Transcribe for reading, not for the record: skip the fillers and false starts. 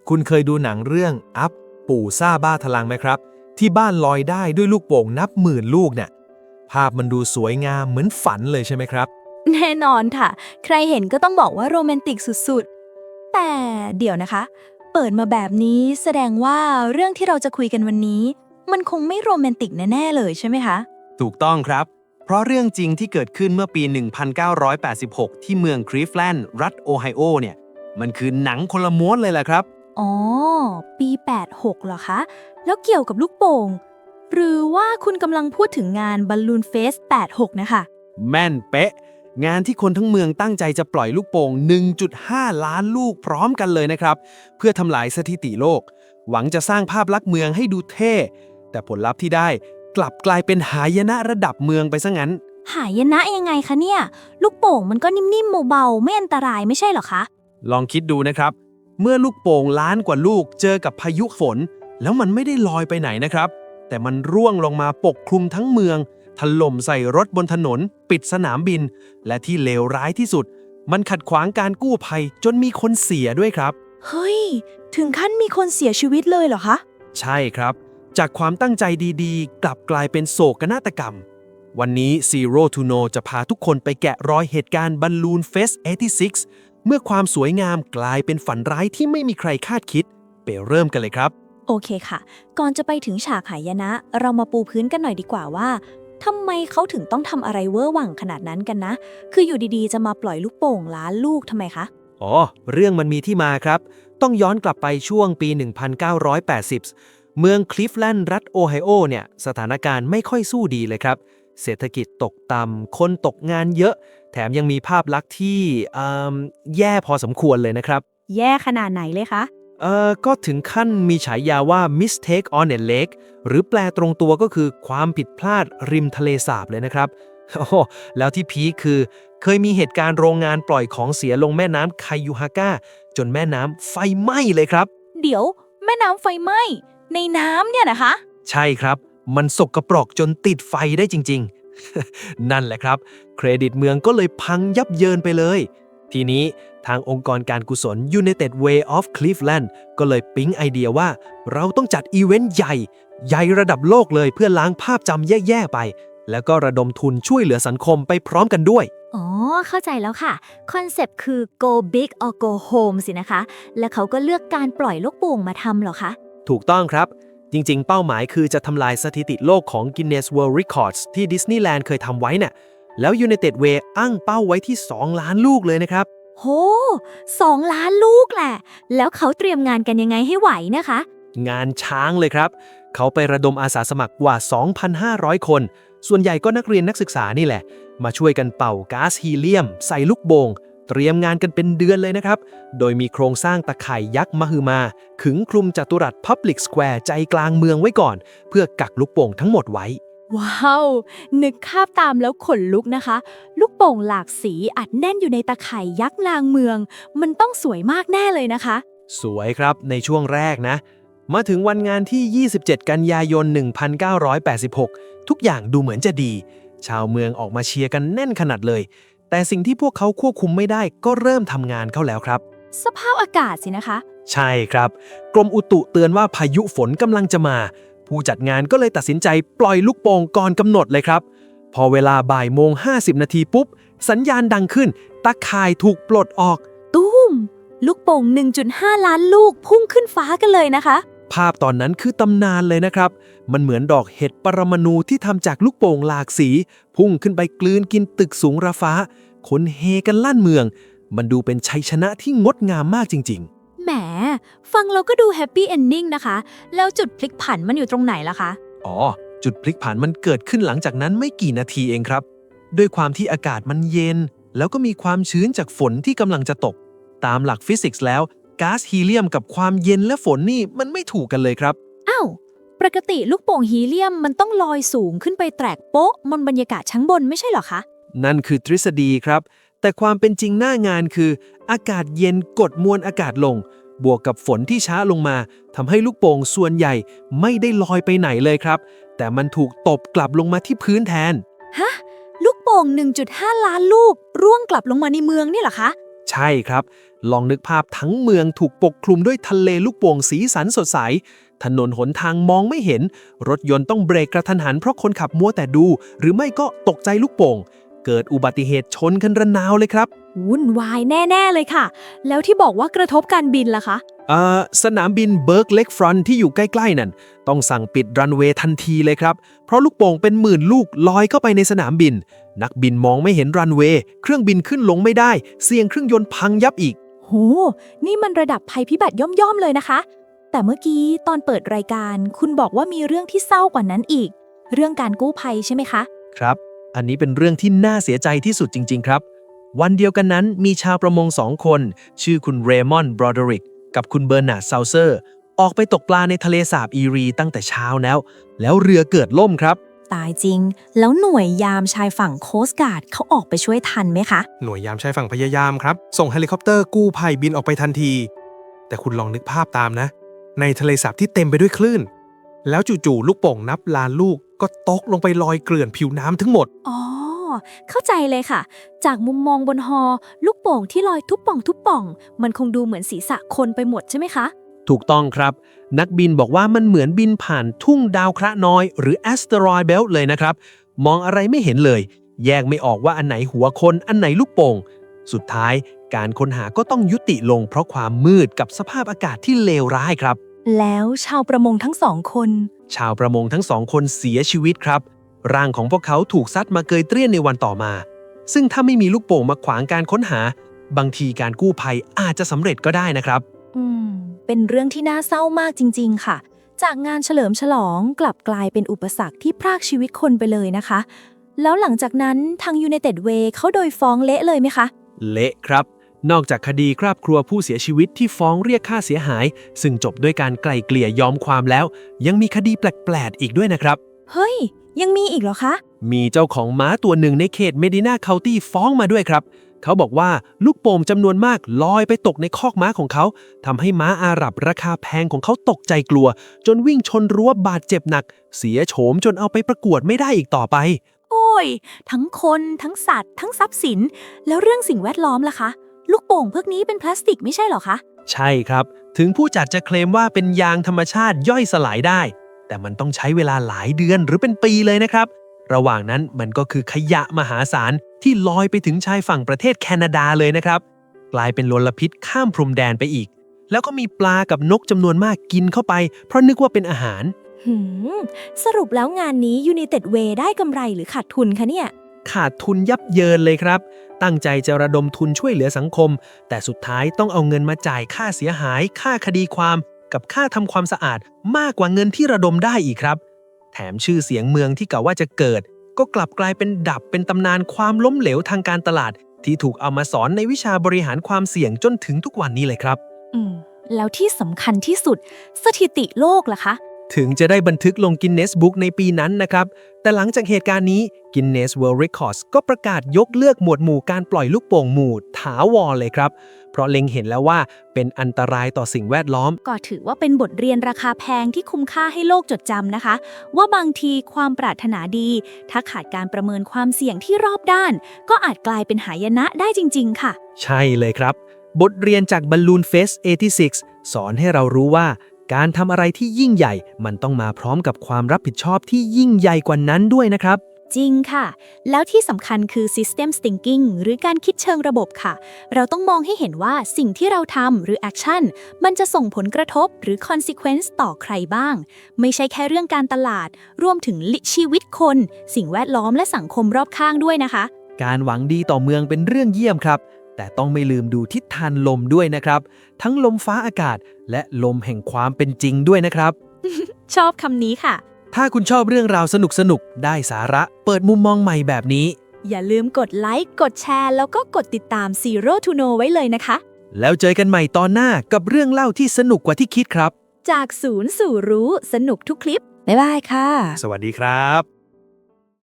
คุณเคยดูหนังเรื่องอัพปู่ซ่าบ้าพลังไหมครับที่บ้านลอยได้ด้วยลูกโป่งนับหมื่นลูกเนี่ยภาพมันดูสวยงามเหมือนฝันเลยใช่ไหมครับแน่นอนค่ะใครเห็นก็ต้องบอกว่าโรแมนติกสุดๆแต่เดี๋ยวนะคะเปิดมาแบบนี้แสดงว่าเรื่องที่เราจะคุยกันวันนี้มันคงไม่โรแมนติกแน่ๆเลยใช่ไหมคะถูกต้องครับ เพราะเรื่องจริงที่เกิดขึ้นเมื่อปี 1986 ที่เมืองคลีฟแลนด์ รัฐโอไฮโอเนี่ยมันคือหนังคนละม้วนเลยแหละครับ อ๋อปี86เหรอคะแล้วเกี่ยวกับลูกโป่งหรือว่าคุณกำลังพูดถึงงานบัลลูนเฟส86นะคะแม่นเป๊ะ งานที่คนทั้งเมืองตั้งใจจะปล่อยลูกโป่ง 1.5 ล้านลูกพร้อมกันเลยนะครับ เพื่อทำลายสถิติโลก หวังจะสร้างภาพลักษณ์เมืองให้ดูเท่ แต่ผลลัพธ์ที่ได้กลับกลายเป็นหายนะระดับเมืองไปซะงั้น หายนะยังไงคะเนี่ยลูกโป่งมันก็นิ่มๆเบาๆไม่อันตรายไม่ใช่เหรอคะลองคิดดูนะครับ เมื่อลูกโป่งล้านกว่าลูกเจอกับพายุฝน แล้วมันไม่ได้ลอยไปไหนนะครับ แต่มันร่วงลงมาปกคลุมทั้งเมืองถล่มใส่รถบนถนน ปิดสนามบิน และที่เลวร้ายที่สุด มันขัดขวางการกู้ภัยจนมีคนเสียด้วยครับ เฮ้ยถึงขั้นมีคนเสียชีวิตเลยเหรอคะ ใช่ครับ จากความตั้งใจดีๆ กลับกลายเป็นโศกนาฏกรรม วันนี้ Zero to No จะพาทุกคนไปแกะรอยเหตุการณ์ Balloon Fest 86 เมื่อความสวยงามกลายเป็นฝันร้ายที่ไม่มีใครคาดคิด ไปเริ่มกันเลยครับ โอเคค่ะ ก่อนจะไปถึงฉากหายนะ เรามาปูพื้นกันหน่อยดีกว่าว่าทำไมเขาถึงต้องทำอะไรเวอร์หวังขนาดนั้นกันนะ คืออยู่ดีๆจะมาปล่อยลูกโป่งล้านลูกทำไมคะ อ๋อเรื่องมันมีที่มาครับต้องย้อนกลับไปช่วงปี 1980 เมืองคลีฟแลนด์รัฐโอไฮโอเนี่ยสถานการณ์ไม่ค่อยสู้ดีเลยครับเศรษฐกิจตกต่ำคนตกงานเยอะแถมยังมีภาพลักษณ์ที่แย่พอสมควรเลยนะครับแย่ขนาดไหนเลยคะ ก็ถึงขั้นมีฉายาว่า Mistake on a Lake หรือแปลตรงตัวก็คือความผิดพลาดริมทะเลสาบเลยนะครับโอ้แล้วที่พีคคือเคยมีเหตุการณ์โรงงานปล่อยของเสียลงแม่น้ำไคยูฮาก้าจนแม่น้ำไฟไหม้เลยครับ เดี๋ยวแม่น้ำไฟไหม้ในน้ำเนี่ยนะคะ ใช่ครับมันสกปรกจนติดไฟได้จริงๆ นั่นแหละครับเครดิตเมืองก็เลยพังยับเยินไปเลย ทีนี้ทางองค์กรการกุศล United Way of Cleveland ก็เลยปิ๊งไอเดียว่าเราต้องจัดอีเวนต์ใหญ่ระดับโลกเลยเพื่อล้างภาพจำแย่ๆไป แล้วก็ระดมทุนช่วยเหลือสังคมไปพร้อมกันด้วย อ๋อเข้าใจแล้วค่ะคอนเซปต์คือ go big or go home สินะคะ และเขาก็เลือกการปล่อยลูกโป่งมาทำเหรอคะ ถูกต้องครับ จริงๆ เป้าหมายคือจะทำลายสถิติโลกของ Guinness World Records ที่ดิสนีย์แลนด์เคยทำไว้น่ะแล้ว United Way อั้งเป้าไว้ที่ 2 ล้านลูกเลยนะครับ โห2 ล้านลูกแหละ แล้วเขาเตรียมงานกันยังไงให้ไหวนะคะ งานช้างเลยครับ เขาไประดมอาสาสมัครกว่า 2,500 คน ส่วนใหญ่ก็นักเรียนนักศึกษานี่แหละ มาช่วยกันเป่าก๊าซฮีเลียมใส่ลูกโป่งเตรียมงานกันเป็นเดือนเลยนะครับ โดยมีโครงสร้างตะข่ายยักษ์มหึมา ขึงคลุมจัตุรัส Public Square ใจกลางเมืองไว้ก่อน เพื่อกักลูกโป่งทั้งหมดไว้ ว้าว นึกภาพตามแล้วขนลุกนะคะ ลูกโป่งหลากสีอัดแน่นอยู่ในตะข่ายยักษ์ลางเมือง มันต้องสวยมากแน่เลยนะคะ สวยครับในช่วงแรกนะ มาถึงวันงานที่ 27 กันยายน 1986 ทุกอย่างดูเหมือนจะดี ชาวเมืองออกมาเชียร์กันแน่นขนาดเลย แต่สิ่งที่พวกเขาควบคุมไม่ได้ก็เริ่มทำงานเข้าแล้วครับ สภาพอากาศสินะคะ ใช่ครับ กรมอุตุเตือนว่าพายุฝนกำลังจะมา ผู้จัดงานก็เลยตัดสินใจปล่อยลูกโป่งก่อนกำหนดเลยครับ พอเวลาบ่ายโมง 50 นาทีปุ๊บ สัญญาณดังขึ้น ตะข่ายถูกปลดออก ตุ้ม ลูกโป่ง 1.5 ล้านลูกพุ่งขึ้นฟ้ากันเลยนะคะ ภาพตอนนั้นคือตำนานเลยนะครับ มันเหมือนดอกเห็ดปรมาณูที่ทำจากลูกโป่งหลากสี พุ่งขึ้นไปกลืนกินตึกสูงระฟ้า คนเฮกันลั่นเมือง มันดูเป็นชัยชนะที่งดงามมากจริง แหม ฟังเราก็ดูแฮปปี้เอนดิ้งนะคะ แล้วจุดพลิกผันมันอยู่ตรงไหนล่ะคะ ๆ อ๋อ จุดพลิกผันมันเกิดขึ้นหลังจากนั้นไม่กี่นาทีเองครับ ด้วยความที่อากาศมันเย็น แล้วก็มีความชื้นจากฝนที่กำลังจะตก ตามหลักฟิสิกส์แล้วก๊าซฮีเลียมกับความเย็นและฝนนี่มันไม่ถูกกันเลยครับ อ้าว ปกติลูกโป่งฮีเลียมมันต้องลอยสูงขึ้นไปแตกโป๊ะบนบรรยากาศชั้นบนไม่ใช่เหรอคะ นั่นคือทฤษฎีครับ แต่ความเป็นจริงหน้างานคือ อากาศเย็นกดมวลอากาศลง บวกกับฝนที่ช้าลงมาทำให้ลูกโป่งส่วนใหญ่ไม่ได้ลอยไปไหนเลยครับ แต่มันถูกตบกลับลงมาที่พื้นแทน ฮะ ลูกโป่ง 1.5 ล้านลูกร่วงกลับลงมาในเมืองนี่เหรอคะ ใช่ครับ ลองนึกภาพทั้งเมืองถูกปกคลุมด้วยทะเลลูกโป่งสีสันสดใส ถนนหนทางมองไม่เห็น รถยนต์ต้องเบรกกระทันหันเพราะคนขับมัวแต่ดู หรือไม่ก็ตกใจลูกโป่ง เกิดอุบัติเหตุชนกันระนาวเลยครับ วุ่นวายแน่ ๆ เลยค่ะ แล้วที่บอกว่ากระทบการบินล่ะคะ สนามบินเบิร์กเล็กฟรอนที่อยู่ใกล้ๆนั่นต้องสั่งปิดรันเวย์ทันทีเลยครับ เพราะลูกโป่งเป็นหมื่นลูกลอยเข้าไปในสนามบิน นักบินมองไม่เห็นรันเวย์เครื่องบินขึ้นลงไม่ได้ เสี่ยงเครื่องยนต์พังยับอีก โห นี่มันระดับภัยพิบัติย่อมๆเลยนะคะ แต่เมื่อกี้ตอนเปิดรายการคุณบอกว่ามีเรื่องที่เศร้ากว่านั้นอีก เรื่องการกู้ภัยใช่ไหมคะ ครับ อันนี้เป็นเรื่องที่น่าเสียใจที่สุดจริงๆครับ วันเดียวกันนั้นมีชาวประมง2 คน ชื่อคุณเรมอนด์ บรอเดริกกับคุณเบอร์นาร์ด เซาเซอร์ ออกไปตกปลาในทะเลสาบอีรีตั้งแต่เช้าแล้วเรือเกิดล่มครับ ตายจริง แล้วหน่วยยามชายฝั่งโคสต์การ์ดเขาออกไปช่วยทันไหมคะ หน่วยยามชายฝั่งพยายามครับ ส่งเฮลิคอปเตอร์กู้ภัยบินออกไปทันที แต่คุณลองนึกภาพตามนะ ในทะเลสาบที่เต็มไปด้วยคลื่น แล้วจู่ๆลูกโป่งนับล้านลูกก็ตกลงไปลอยเกลื่อนผิวน้ำทั้งหมด อ๋อ เข้าใจเลยค่ะ จากมุมมองบนฮอ ลูกโป่งที่ลอยทุบป่อง มันคงดูเหมือนศีรษะคนไปหมดใช่ไหมคะ ถูกต้องครับ นักบินบอกว่ามันเหมือนบินผ่านทุ่งดาวเคราะห์น้อยหรือ asteroid belt เลยนะครับ มองอะไรไม่เห็นเลย แยกไม่ออกว่าอันไหนหัวคนอันไหนลูกโป่ง สุดท้ายการค้นหาก็ต้องยุติลงเพราะความมืดกับสภาพอากาศที่เลวร้ายครับ แล้วชาวประมงทั้ง2 คน ชาวประมงทั้ง2 คนเสียชีวิตครับ ร่างของพวกเขาถูกซัดมาเกยเตี้ยนในวันต่อมา ซึ่งถ้าไม่มีลูกโป่งมาขวางการค้นหา บางทีการกู้ภัยอาจจะสำเร็จก็ได้นะครับ เป็นเรื่องที่น่าเศร้ามากจริงๆค่ะ จากงานเฉลิมฉลองกลับกลายเป็นอุปสรรคที่พรากชีวิตคนไปเลยนะคะ แล้วหลังจากนั้นทาง United Way เขาโดยฟ้องเละเลยไหมคะ เละครับ นอกจากคดีครอบครัวผู้เสียชีวิตที่ฟ้องเรียกค่าเสียหาย ซึ่งจบด้วยการไกล่เกลี่ยยอมความแล้ว ยังมีคดีแปลกๆอีกด้วยนะครับ เฮ้ย ยังมีอีกเหรอคะ มีเจ้าของม้าตัวหนึ่งในเขตเมดินาเคานตี้ฟ้องมาด้วยครับ เขาบอกว่าลูกโป่งจำนวนมากลอยไปตกในคอกม้าของเขาทำให้ม้าอาหรับราคาแพงของเขาตกใจกลัว จนวิ่งชนรั้วบาดเจ็บหนัก เสียโฉมจนเอาไปประกวดไม่ได้อีกต่อไป โอ้ย ทั้งคนทั้งสัตว์ ทั้งทรัพย์สิน แล้วเรื่องสิ่งแวดล้อมล่ะคะ ลูกโป่งพวกนี้เป็นพลาสติกไม่ใช่เหรอคะ ใช่ครับ ถึงผู้จัดจะเคลมว่าเป็นยางธรรมชาติย่อยสลายได้ แต่มันต้องใช้เวลาหลายเดือนหรือเป็นปีเลยนะครับ ระหว่างนั้นมันก็คือขยะมหาศาลที่ลอยไปถึงชายฝั่งประเทศแคนาดาเลยนะครับ กลายเป็นมลพิษข้ามพรมแดนไปอีก แล้วก็มีปลากับนกจำนวนมากกินเข้าไป เพราะนึกว่าเป็นอาหาร สรุปแล้วงานนี้ United Way ได้กำไรหรือขาดทุนคะเนี่ย ขาดทุนยับเยินเลยครับ ตั้งใจจะระดมทุนช่วยเหลือสังคม แต่สุดท้ายต้องเอาเงินมาจ่ายค่าเสียหาย ค่าคดีความ กับค่าทำความสะอาดมากกว่าเงินที่ระดมได้อีกครับ แถมชื่อเสียงเมืองที่กะว่าจะเกิด ก็กลับกลายเป็นดับเป็นตำนานความล้มเหลวทางการตลาด ที่ถูกเอามาสอนในวิชาบริหารความเสี่ยงจนถึงทุกวันนี้เลยครับ แล้วที่สำคัญที่สุดสถิติโลกล่ะคะ ถึงจะได้บันทึกลง Guinness Book ในปีนั้นนะครับ แต่หลังจากเหตุการณ์นี้ Guinness World Records ก็ประกาศยกเลิกหมวดหมู่การปล่อยลูกโป่งหมู่ถาวรเลยครับ เพราะเล็งเห็นแล้วว่าเป็นอันตรายต่อสิ่งแวดล้อม ก็ถือว่าเป็นบทเรียนราคาแพงที่คุ้มค่าให้โลกจดจำนะคะ ว่าบางทีความปรารถนาดี ถ้าขาดการประเมินความเสี่ยงที่รอบด้าน ก็อาจกลายเป็นหายนะได้จริง ๆ ค่ะ ใช่เลยครับ บทเรียนจาก Balloon Fest 86 สอนให้เรารู้ว่า การทำอะไรที่ยิ่งใหญ่ มันต้องมาพร้อมกับความรับผิดชอบที่ยิ่งใหญ่กว่านั้นด้วยนะครับ จริงค่ะ แล้วที่สำคัญคือ System Thinking หรือการคิดเชิงระบบค่ะ เราต้องมองให้เห็นว่าสิ่งที่เราทำหรือ Action มันจะส่งผลกระทบหรือ Consequence ต่อใครบ้าง ไม่ใช่แค่เรื่องการตลาด รวมถึงชีวิตคน สิ่งแวดล้อมและสังคมรอบข้างด้วยนะคะ การหวังดีต่อเมืองเป็นเรื่องเยี่ยมครับ แต่ต้องไม่ลืมดูทิศทางลมด้วยนะครับ ทั้งลมฟ้าอากาศ และลมแห่งความเป็นจริงด้วยนะครับ ชอบคำนี้ค่ะ ถ้าคุณชอบเรื่องราวสนุกๆ ได้สาระ เปิดมุมมองใหม่แบบนี้ อย่าลืมกดไลค์ กดแชร์ แล้วก็กดติดตาม Zero to Know ไว้เลยนะคะ แล้วเจอกันใหม่ตอนหน้ากับเรื่องเล่าที่สนุกกว่าที่คิดครับ จากศูนย์สู่รู้สนุกทุกคลิป บ๊ายบายค่ะ สวัสดีครับ